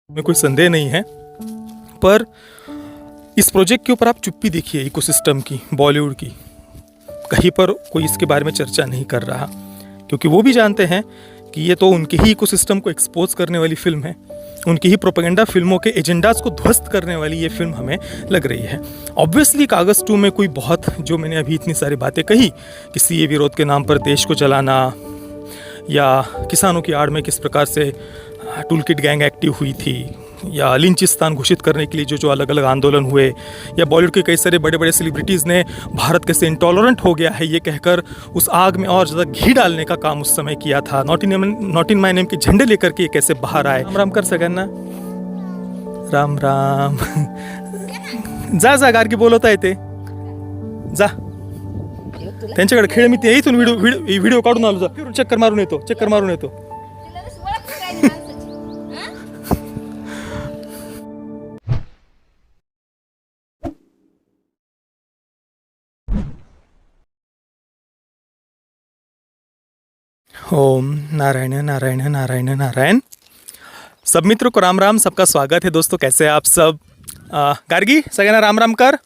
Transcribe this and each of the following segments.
में कोई संदेह नहीं है। पर इस प्रोजेक्ट के ऊपर आप चुप्पी देखिए इकोसिस्टम की, बॉलीवुड की। कहीं पर कोई इसके बारे में चर्चा नहीं कर रहा, क्योंकि वो भी जानते हैं कि ये तो उनके ही इकोसिस्टम को एक्सपोज करने वाली फिल्म है, उनकी ही प्रोपेगेंडा फिल्मों के एजेंडाज को ध्वस्त करने वाली ये फिल्म हमें लग रही है। ऑब्वियसली कागज़ 2 में कोई बहुत, जो मैंने अभी इतनी सारी बातें कही कि सीए विरोध के नाम पर देश को जलाना, या किसानों की आड़ में किस प्रकार से टूल किट गैंग एक्टिव हुई थी, या लिंचिस्तान घोषित करने के लिए जो अलग अलग आंदोलन हुए, या बॉलीवुड के कई सारे बड़े बड़े सेलिब्रिटीज़ ने भारत कैसे इंटॉलरेंट हो गया है ये कहकर उस आग में और ज़्यादा घी डालने का काम उस समय किया था, नॉट इन माय नेम के झंडे लेकर के ये कैसे बाहर आए। राम राम कर सकें ना, राम राम। जा गार्गी बोलवता येते, जा त्यांच्याकडे खेळ, मी ते इथून व्हिडिओ काढून आलो, जा चक्कर मारून येतो। ओम नारायण नारायण नारायण नारायण। सब मित्रों को राम राम, सबका स्वागत है दोस्तों। कैसे हैं आप सब? गार्गी सगळ्यांना राम राम कर,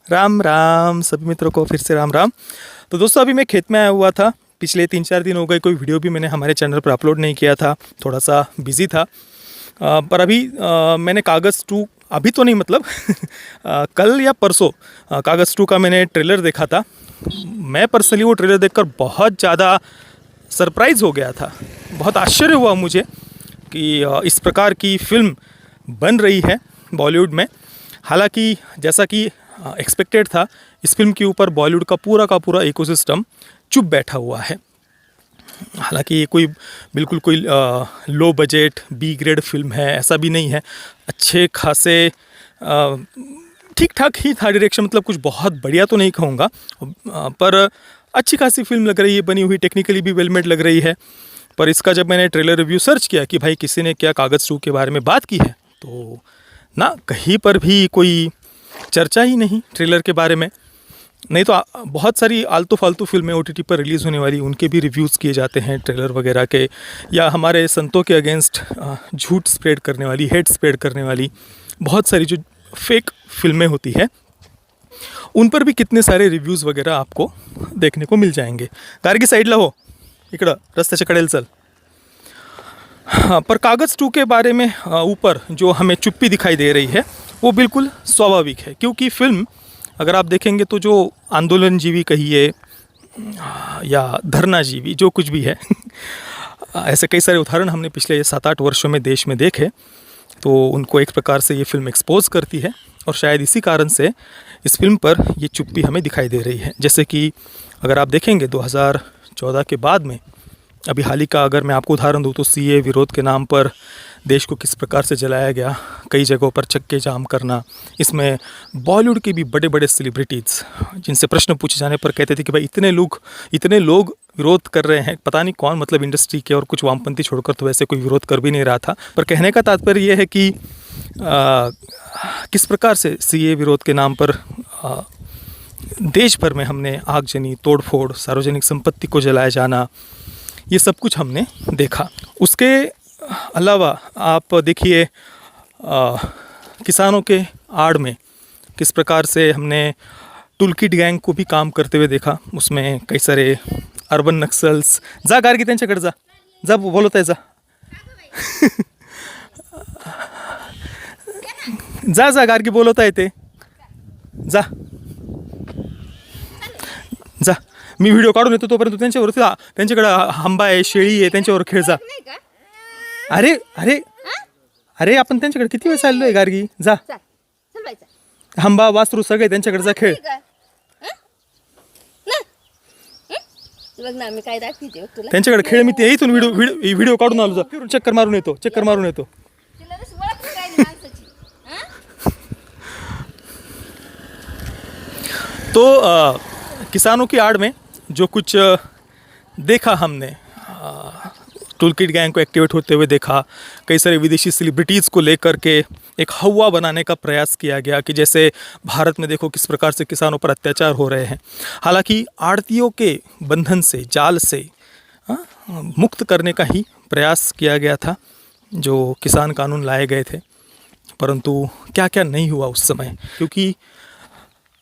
राम राम सभी मित्रों को फिर से राम राम। तो दोस्तों अभी मैं खेत में आया हुआ था, पिछले 3-4 दिन हो गए, कोई वीडियो भी मैंने हमारे चैनल पर अपलोड नहीं किया था, थोड़ा सा बिजी था। पर अभी मैंने कागज़ 2, अभी तो नहीं मतलब कल या परसों कागज़ 2 का मैंने ट्रेलर देखा था। मैं पर्सनली वो ट्रेलर देखकर बहुत ज़्यादा सरप्राइज़ हो गया था, बहुत आश्चर्य हुआ मुझे कि इस प्रकार की फ़िल्म बन रही है बॉलीवुड में। हालांकि जैसा कि एक्सपेक्टेड था, इस फिल्म के ऊपर बॉलीवुड का पूरा इकोसिस्टम चुप बैठा हुआ है। हालांकि ये कोई बिल्कुल कोई low budget B grade film है, ऐसा भी नहीं है। अच्छे खासे ठीक ठाक ही था डायरेक्शन, मतलब कुछ बहुत बढ़िया तो नहीं कहूँगा, पर अच्छी खासी फिल्म लग रही है, बनी हुई, टेक्निकली भी वेल मेड लग रही है। पर इसका जब मैंने ट्रेलर रिव्यू सर्च किया कि भाई किसी ने क्या कागज़ 2 के बारे में बात की है, तो ना कहीं पर भी कोई चर्चा ही नहीं ट्रेलर के बारे में। नहीं तो बहुत सारी आलतू फालतू फिल्में OTT पर रिलीज़ होने वाली, उनके भी रिव्यूज़ किए जाते हैं ट्रेलर वगैरह के, या हमारे संतों के अगेंस्ट झूठ स्प्रेड करने वाली, हेट स्प्रेड करने वाली बहुत सारी जो फेक फिल्में होती है, उन पर भी कितने सारे रिव्यूज़ वगैरह आपको देखने को मिल जाएंगे। गार्गी साईडला हो, इकडं रस्त्याच्या कडेला चल। हाँ, पर कागज़ 2 के बारे में ऊपर जो हमें चुप्पी दिखाई दे रही है वो बिल्कुल स्वाभाविक है, क्योंकि फिल्म अगर आप देखेंगे तो जो आंदोलनजीवी कहिए या धरनाजीवी, जो कुछ भी है ऐसे कई सारे उदाहरण हमने पिछले 7-8 वर्षों में देश में देखे, तो उनको एक प्रकार से ये फिल्म एक्सपोज करती है, और शायद इसी कारण से इस फिल्म पर ये चुप्पी हमें दिखाई दे रही है। जैसे कि अगर आप देखेंगे 2014 के बाद में, अभी हाल ही का अगर मैं आपको उदाहरण दूँ तो सीए विरोध के नाम पर देश को किस प्रकार से जलाया गया, कई जगहों पर चक्के जाम करना, इसमें बॉलीवुड के भी बड़े बड़े सेलिब्रिटीज़ जिनसे प्रश्न पूछे जाने पर कहते थे कि भाई इतने लोग विरोध कर रहे हैं, पता नहीं कौन, मतलब इंडस्ट्री के और कुछ वामपंथी छोड़कर तो वैसे कोई विरोध कर भी नहीं रहा था। पर कहने का तात्पर्य यह है कि किस प्रकार से सीए विरोध के नाम पर देश भर में हमने आगजनी, तोड़फोड़, सार्वजनिक संपत्ति को जलाया जाना, ये सब कुछ हमने देखा। उसके अलावा आप देखिए किसानों के आड़ में किस प्रकार से हमने टूल किट गैंग को भी काम करते हुए देखा। उसमें कई सारे अर्बन नक्सल्स, जा गार्गी त्यांच्याकडे जा बोलत आहे, जा गार्गी बोलवता येते, जा मी व्हिडिओ काढून येतो, तोपर्यंत त्यांच्याकडे आंबा आहे, शेळी आहे, त्यांच्यावर खेळ जा। अरे आपण त्यांच्याकडे किती वेळ चाललोय गार्गी, जा, आंबा वासरू सगळे त्यांच्याकडे जा, खेळ। त्यांच्याकडे खेळ, मी ते इथून व्हिडिओ काढून आलो, जा चक्कर मारून येतो। तो किसानों की आड़ में जो कुछ देखा हमने, टूल किट गैंग को एक्टिवेट होते हुए देखा, कई सारे विदेशी सेलिब्रिटीज़ को लेकर के एक हवा बनाने का प्रयास किया गया कि जैसे भारत में देखो किस प्रकार से किसानों पर अत्याचार हो रहे हैं। हालांकि आड़तियों के बंधन से, जाल से मुक्त करने का ही प्रयास किया गया था। जो किसान कानून लाए गए थे, परंतु क्या क्या नहीं हुआ उस समय, क्योंकि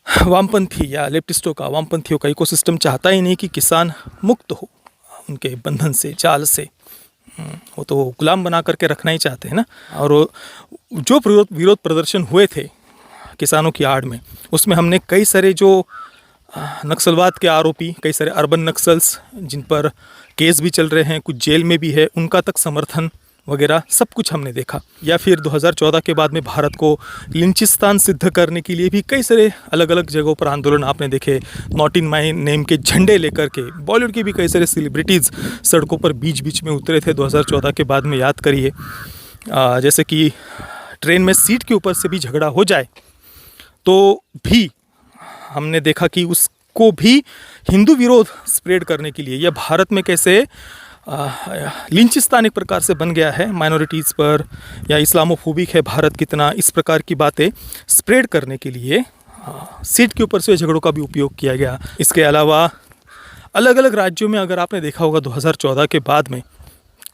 वामपंथी या लेफ्टिस्टों का, वामपंथियों का इकोसिस्टम चाहता ही नहीं कि किसान मुक्त हो उनके बंधन से, जाल से। वो तो गुलाम बना करके रखना ही चाहते हैं ना। और जो विरोध प्रदर्शन हुए थे किसानों की आड़ में, उसमें हमने कई सारे जो नक्सलवाद के आरोपी, कई सारे अर्बन नक्सल्स जिन पर केस भी चल रहे हैं, कुछ जेल में भी है, उनका तक समर्थन वगैरह सब कुछ हमने देखा। या फिर 2014 के बाद में भारत को लिंचिस्तान सिद्ध करने के लिए भी कई सारे अलग अलग जगहों पर आंदोलन आपने देखे। नॉट इन माई नेम के झंडे लेकर के बॉलीवुड के भी कई सारे सेलिब्रिटीज़ सड़कों पर बीच बीच में उतरे थे 2014 के बाद में, याद करिए। जैसे कि ट्रेन में सीट के ऊपर से भी झगड़ा हो जाए तो भी हमने देखा कि उसको भी हिंदू विरोध स्प्रेड करने के लिए, या भारत में कैसे लिंचिस्तान एक प्रकार से बन गया है माइनॉरिटीज़ पर, या इस्लामोफोबिक है भारत कितना, इस प्रकार की बातें स्प्रेड करने के लिए सीट के ऊपर से झगड़ों का भी उपयोग किया गया। इसके अलावा अलग अलग राज्यों में अगर आपने देखा होगा 2014 के बाद में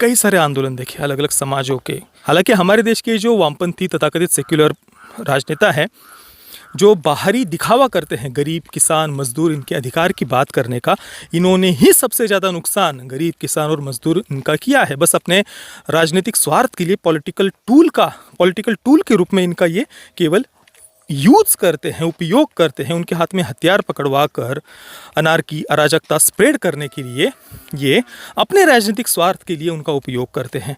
कई सारे आंदोलन देखे अलग अलग समाजों के। हालांकि हमारे देश के जो वामपंथी तथाकथित सेक्युलर राजनेता है, जो बाहरी दिखावा करते हैं गरीब किसान मजदूर इनके अधिकार की बात करने का, इन्होंने ही सबसे ज़्यादा नुकसान गरीब किसान और मजदूर इनका किया है। बस अपने राजनीतिक स्वार्थ के लिए पॉलिटिकल टूल के रूप में इनका ये केवल यूज़ करते हैं, उपयोग करते हैं। उनके हाथ में हथियार पकड़वा कर अनारकी, अराजकता स्प्रेड करने के लिए ये अपने राजनीतिक स्वार्थ के लिए उनका उपयोग करते हैं।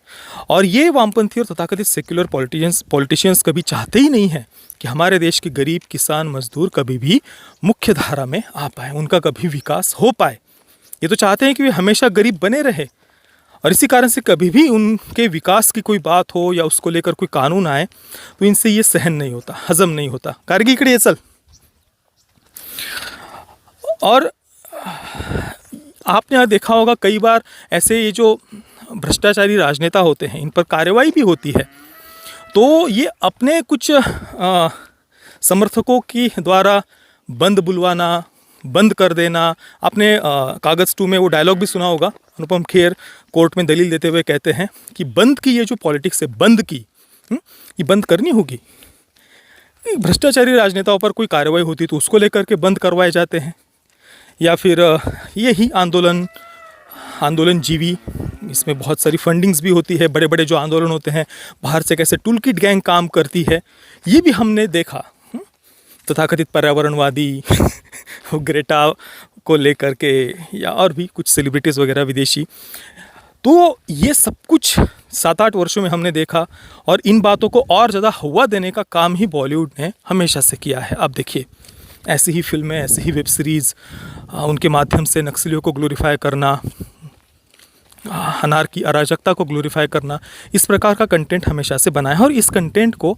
और ये वामपंथी और तथाकथित सेक्युलर पॉलिटिशियंस कभी चाहते ही नहीं है कि हमारे देश के गरीब किसान मजदूर कभी भी मुख्य धारा में आ पाए, उनका कभी विकास हो पाए। ये तो चाहते हैं कि वे हमेशा गरीब बने रहे, और इसी कारण से कभी भी उनके विकास की कोई बात हो या उसको लेकर कोई कानून आए तो इनसे ये सहन नहीं होता, हजम नहीं होता। कारगी इकडे चल। और आपने यहाँ देखा होगा कई बार ऐसे ये जो भ्रष्टाचारी राजनेता होते हैं इन पर कार्रवाई भी होती है, तो ये अपने कुछ समर्थकों की द्वारा बंद बुलवाना, बंद कर देना। आपने कागज़ 2 में वो डायलॉग भी सुना होगा, अनुपम खेर कोर्ट में दलील देते हुए कहते हैं कि बंद की ये जो पॉलिटिक्स है, बंद की ये बंद करनी होगी। भ्रष्टाचारी राजनेताओं पर कोई कार्रवाई होती तो उसको लेकर के बंद करवाए जाते हैं। या फिर यही आंदोलन जीवी, इसमें बहुत सारी फंडिंग्स भी होती है। बड़े बड़े जो आंदोलन होते हैं बाहर से कैसे टूल किट गैंग काम करती है, ये भी हमने देखा। तथाकथित पर्यावरणवादी ग्रेटा को लेकर के, या और भी कुछ सेलिब्रिटीज़ वगैरह विदेशी, तो ये सब कुछ 7-8 वर्षों में हमने देखा। और इन बातों को और ज़्यादा हवा देने का काम ही बॉलीवुड ने हमेशा से किया है। आप देखिए ऐसी ही फिल्में, ऐसी ही वेब सीरीज़, उनके माध्यम से नक्सलियों को ग्लोरीफाई करना, अनारकी, अराजकता को ग्लोरीफाई करना, इस प्रकार का कंटेंट हमेशा से बना है। और इस कंटेंट को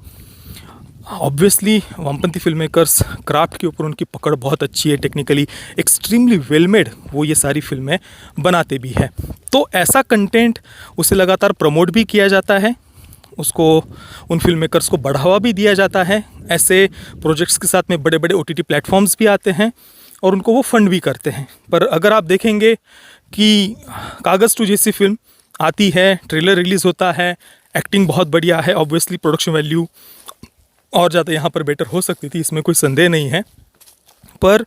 ऑब्वियसली वामपंथी फिल्म मेकर्स क्राफ्ट के ऊपर उनकी पकड़ बहुत अच्छी है, टेक्निकली एक्सट्रीमली वेल मेड वो ये सारी फिल्में बनाते भी हैं। तो ऐसा कंटेंट उसे लगातार प्रमोट भी किया जाता है, उसको उन फिल्म मेकर्स को बढ़ावा भी दिया जाता है। ऐसे प्रोजेक्ट्स के साथ में बड़े बड़े OTT प्लेटफॉर्म्स भी आते हैं और उनको वो फंड भी करते हैं। पर अगर आप देखेंगे कि कागज़ 2 जैसी फिल्म आती है, ट्रेलर रिलीज़ होता है, एक्टिंग बहुत बढ़िया है, ऑब्वियसली प्रोडक्शन वैल्यू और ज़्यादा यहाँ पर बेटर हो सकती थी, इसमें कोई संदेह नहीं है। पर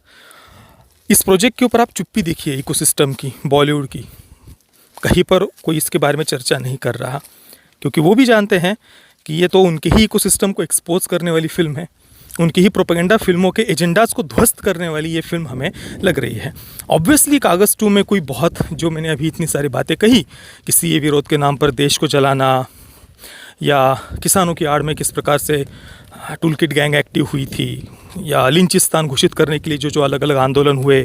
इस प्रोजेक्ट के ऊपर आप चुप्पी देखिए इकोसिस्टम की, बॉलीवुड की, कहीं पर कोई इसके बारे में चर्चा नहीं कर रहा, क्योंकि वो भी जानते हैं कि ये तो उनके ही इकोसिस्टम को एक्सपोज करने वाली फ़िल्म है, उनकी ही प्रोपेगेंडा फिल्मों के एजेंडाज़ को ध्वस्त करने वाली ये फिल्म हमें लग रही है। ऑब्वियसली कागज़ 2 में कोई बहुत, जो मैंने अभी इतनी सारी बातें कही, किसी ये विरोध के नाम पर देश को जलाना, या किसानों की आड़ में किस प्रकार से टूल किट गैंग एक्टिव हुई थी, या लिंचिस्तान घोषित करने के लिए जो अलग अलग आंदोलन हुए,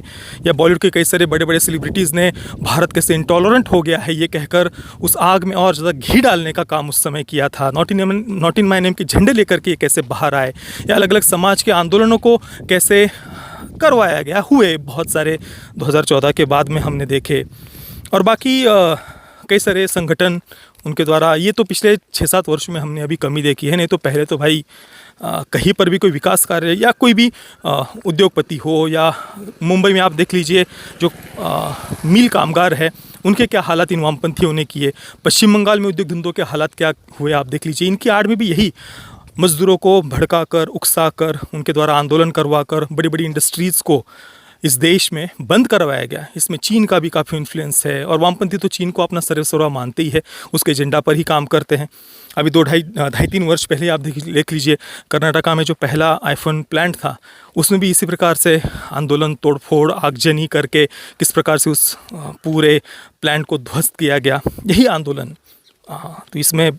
या बॉलीवुड के कई सारे बड़े बड़े सेलिब्रिटीज़ ने भारत कैसे इंटॉलरेंट हो गया है ये कहकर उस आग में और ज़्यादा घी डालने का काम उस समय किया था। नॉट इन माई नेम के झंडे लेकर के कैसे बाहर आए, या अलग अलग समाज के आंदोलनों को कैसे करवाया गया, हुए बहुत सारे 2014 के बाद में हमने देखे। और बाकी कई सारे संगठन उनके द्वारा। ये तो पिछले 6-7 वर्ष में हमने अभी कमी देखी है, नहीं तो पहले तो भाई कहीं पर भी कोई विकास कार्य या कोई भी उद्योगपति हो, या मुंबई में आप देख लीजिए जो मिल कामगार है उनके क्या हालात इन वामपंथियों ने किए। पश्चिम बंगाल में उद्योग धंधों के हालात क्या हुए आप देख लीजिए। इनकी आड़ में भी यही मज़दूरों को भड़काकर, उकसाकर, उनके द्वारा आंदोलन करवाकर बड़ी बड़ी इंडस्ट्रीज़ को इस देश में बंद करवाया गया। इसमें चीन का भी काफ़ी इन्फ्लुएंस है, और वामपंथी तो चीन को अपना सर्वस्व मानते ही है, उसके एजेंडा पर ही काम करते हैं। अभी 2-2.5-3 वर्ष पहले आप देख लीजिए कर्नाटका में जो पहला आईफोन प्लांट था, उसमें भी इसी प्रकार से आंदोलन, तोड़फोड़, आगजनी करके किस प्रकार से उस पूरे प्लांट को ध्वस्त किया गया, यही आंदोलन। तो इसमें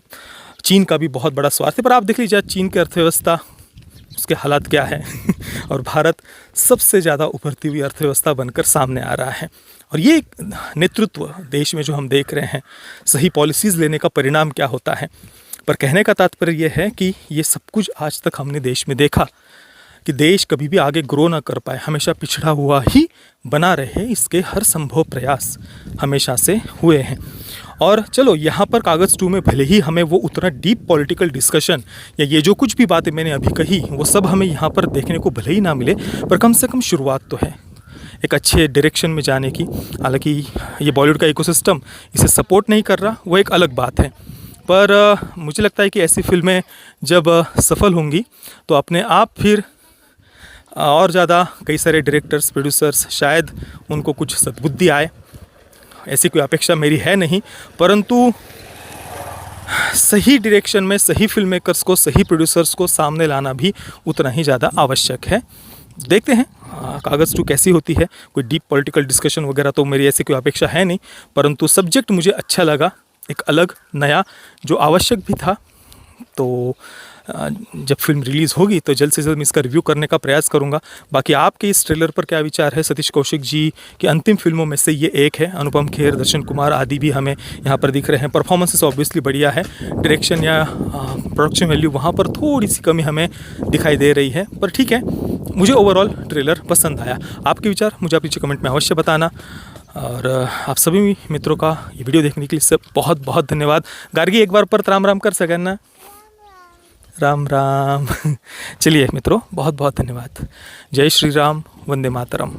चीन का भी बहुत बड़ा स्वार्थ है। पर आप देख लीजिए चीन की अर्थव्यवस्था, उसके हालात क्या है और भारत सबसे ज़्यादा उभरती हुई अर्थव्यवस्था बनकर सामने आ रहा है। और ये नेतृत्व देश में जो हम देख रहे हैं, सही पॉलिसीज़ लेने का परिणाम क्या होता है। पर कहने का तात्पर्य यह है कि ये सब कुछ आज तक हमने देश में देखा कि देश कभी भी आगे ग्रो ना कर पाए, हमेशा पिछड़ा हुआ ही बना रहे, इसके हर संभव प्रयास हमेशा से हुए हैं। और चलो यहाँ पर कागज़ 2 में भले ही हमें वो उतना डीप पॉलिटिकल डिस्कशन या ये जो कुछ भी बातें मैंने अभी कही वो सब हमें यहाँ पर देखने को भले ही ना मिले, पर कम से कम शुरुआत तो है एक अच्छे डायरेक्शन में जाने की। हालांकि ये बॉलीवुड का इकोसिस्टम इसे सपोर्ट नहीं कर रहा, वो एक अलग बात है। पर मुझे लगता है कि ऐसी फिल्में जब सफल होंगी तो अपने आप फिर और ज़्यादा कई सारे डायरेक्टर्स, प्रोड्यूसर्स शायद उनको कुछ सद्बुद्धि आए। ऐसी कोई अपेक्षा मेरी है नहीं, परंतु सही डायरेक्शन में सही फिल्म मेकर्स को, सही प्रोड्यूसर्स को सामने लाना भी उतना ही ज़्यादा आवश्यक है। देखते हैं कागज़ 2 कैसी होती है। कोई डीप पॉलिटिकल डिस्कशन वगैरह तो मेरी ऐसी कोई अपेक्षा है नहीं, परंतु सब्जेक्ट मुझे अच्छा लगा, एक अलग नया जो आवश्यक भी था। तो जब फिल्म रिलीज़ होगी तो जल्द से जल्द मैं इसका रिव्यू करने का प्रयास करूंगा। बाकी आपके इस ट्रेलर पर क्या विचार है? सतीश कौशिक जी की अंतिम फिल्मों में से ये एक है। अनुपम खेर, दर्शन कुमार आदि भी हमें यहाँ पर दिख रहे हैं। परफॉर्मेंसेस ऑब्वियसली बढ़िया है, डायरेक्शन या प्रोडक्शन वैल्यू वहाँ पर थोड़ी सी कमी हमें दिखाई दे रही है, पर ठीक है, मुझे ओवरऑल ट्रेलर पसंद आया। आपके विचार मुझे आप नीचे कमेंट में अवश्य बताना। और आप सभी मित्रों का ये वीडियो देखने के लिए सब बहुत बहुत धन्यवाद। गार्गी एक बार परत राम राम कर सगळ्यांना राम राम। चलिए मित्रों, बहुत बहुत धन्यवाद। जय श्री राम, वंदे मातरम।